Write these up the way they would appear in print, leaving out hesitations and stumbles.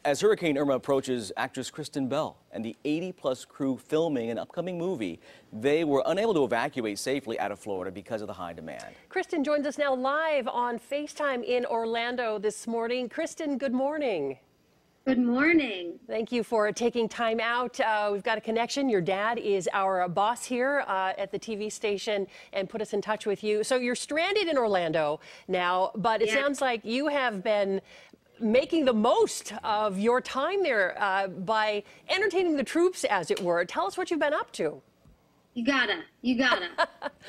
As Hurricane Irma approaches, actress Kristen Bell and the 80-plus crew filming an upcoming movie, they were unable to evacuate safely out of Florida because of the high demand. Kristen joins us now live on FaceTime in Orlando this morning. Kristen, good morning. Good morning. Thank you for taking time out. We've got a connection. Your dad is our boss here at the TV station and put us in touch with you. So you're stranded in Orlando now, but it sounds like you have been making the most of your time there by entertaining the troops, as it were. Tell us what you've been up to. You gotta.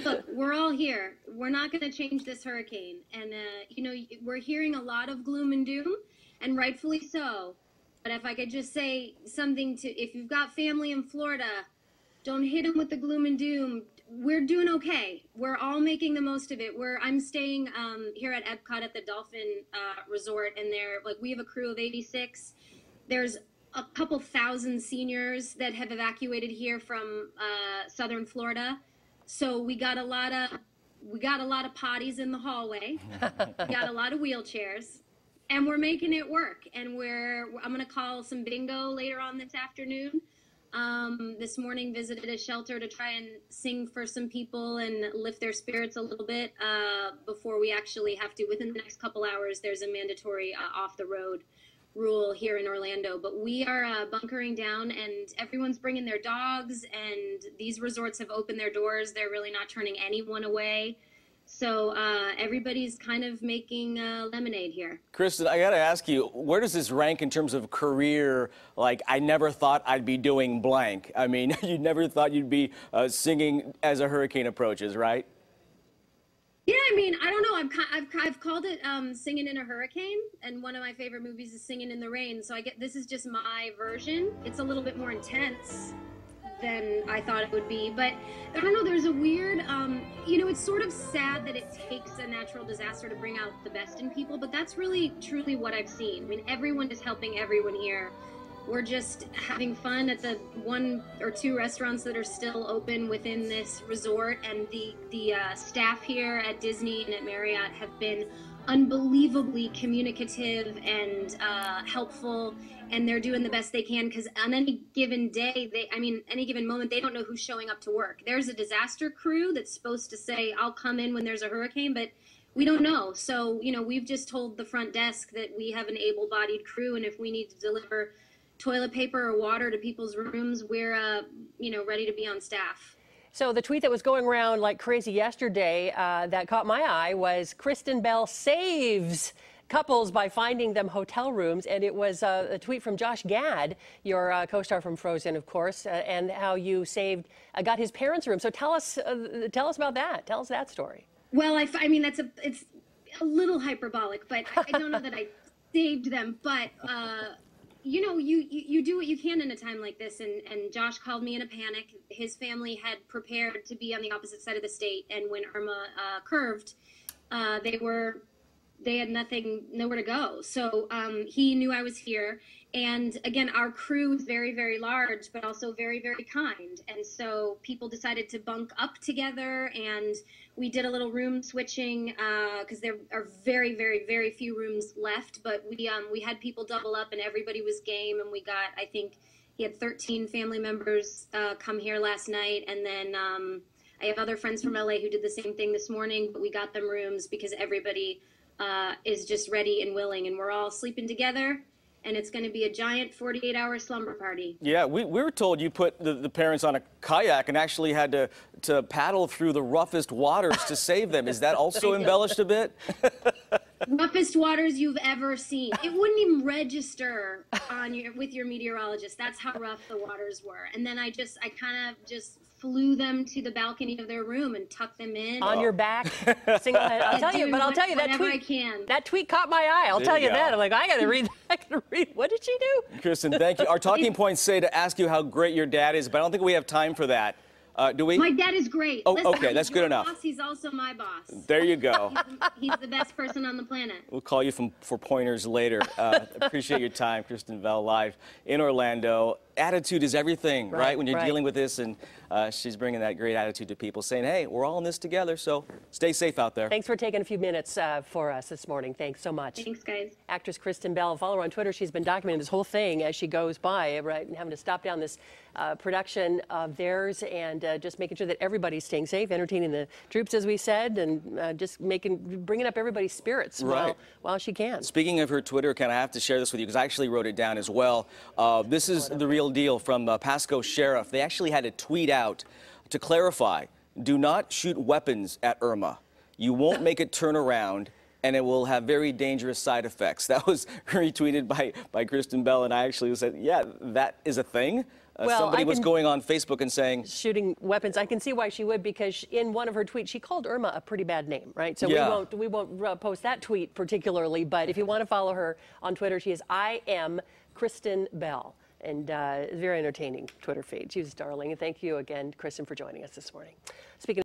Look, we're all here. We're not gonna change this hurricane. And, you know, we're hearing a lot of gloom and doom, and rightfully so. But if I could just say something if you've got family in Florida, don't hit them with the gloom and doom. We're doing okay. We're all making the most of it. I'm staying here at Epcot at the Dolphin Resort, and we have a crew of 86. There's a couple thousand seniors that have evacuated here from southern Florida. So we got a lot of potties in the hallway. We got a lot of wheelchairs. And we're making it work. And I'm going to call some bingo later on this afternoon. This morning visited a shelter to try and sing for some people and lift their spirits a little bit before we actually have to. Within the next couple hours, there's a mandatory off-the-road rule here in Orlando. But we are bunkering down, and everyone's bringing their dogs, and these resorts have opened their doors. They're really not turning anyone away. So everybody's kind of making lemonade here. Kristen, I got to ask you, where does this rank in terms of career? Like, I never thought I'd be doing blank. I mean, you never thought you'd be singing as a hurricane approaches, right? Yeah, I mean, I don't know. I've called it Singing in a Hurricane, and one of my favorite movies is Singing in the Rain. So this is just my version. It's a little bit more intense than I thought it would be, but I don't know, there's a weird, you know, it's sort of sad that it takes a natural disaster to bring out the best in people, but that's really truly what I've seen. I mean, everyone is helping everyone here. We're just having fun at the 1 or 2 restaurants that are still open within this resort, and the staff here at Disney and at Marriott have been unbelievably communicative and helpful, and they're doing the best they can, because on any given day, any given moment, they don't know who's showing up to work. There's a disaster crew that's supposed to say, I'll come in when there's a hurricane, but we don't know. So, you know, we've just told the front desk that we have an able-bodied crew, and if we need to deliver toilet paper or water to people's rooms, we're, you know, ready to be on staff. So the tweet that was going around like crazy yesterday that caught my eye was Kristen Bell saves couples by finding them hotel rooms, and it was a tweet from Josh Gad, your co-star from Frozen, of course, and how you got his parents' room. So tell us about that. Tell us that story. Well, I mean, it's a little hyperbolic, but I don't know that I saved them, but you know, you do what you can in a time like this, and Josh called me in a panic. His family had prepared to be on the opposite side of the state, and when Irma curved, they had nowhere to go. So he knew I was here. And again, our crew is very, very large, but also very, very kind. And so people decided to bunk up together, and we did a little room switching because there are very, very, very few rooms left. But we had people double up, and everybody was game. And we got, I think he had 13 family members come here last night. And then I have other friends from LA who did the same thing this morning, but we got them rooms because everybody is just ready and willing, and we're all sleeping together, and it's going to be a giant 48-hour slumber party. Yeah, we were told you put the parents on a kayak and actually had to paddle through the roughest waters to save them. Is that also embellished a bit? Roughest waters you've ever seen. It wouldn't even register with your meteorologist. That's how rough the waters were. And then I kind of just flew them to the balcony of their room and tucked them in. On your back, single head. I'll tell you that tweet caught my eye. I'll tell you that. I'm like, I gotta read. What did she do? Kristen, thank you. Our talking points say to ask you how great your dad is, but I don't think we have time for that. Do we? My dad is great. Oh, Listen, okay, that's good enough. Boss, he's also my boss. There you go. He's the best person on the planet. We'll call you for pointers later. Appreciate your time, Kristen Bell, live in Orlando. attitude is everything, right? When you're right. dealing with this, and she's bringing that great attitude to people, saying, hey, we're all in this together, so stay safe out there. Thanks for taking a few minutes for us this morning. Thanks so much. Thanks, guys. Actress Kristen Bell, follow her on Twitter. She's been documenting this whole thing as she goes by, right, and having to stop down this production of theirs, and just making sure that everybody's staying safe, entertaining the troops, as we said, and just bringing up everybody's spirits while she can. Speaking of her Twitter account, I have to share this with you because I actually wrote it down as well. This is the real deal from Pasco Sheriff. They actually had to tweet out to clarify, do not shoot weapons at Irma. You won't make it turn around, and it will have very dangerous side effects. That was retweeted by Kristen Bell, and I actually said, yeah, that is a thing. Somebody was going on Facebook and saying, shooting weapons. I can see why she would, because in one of her tweets she called Irma a pretty bad name, right? So we won't post that tweet particularly, but if you want to follow her on Twitter, she is I am Kristen Bell, and very entertaining Twitter feed. She's darling, and thank you again, Kristen, for joining us this morning. Speaking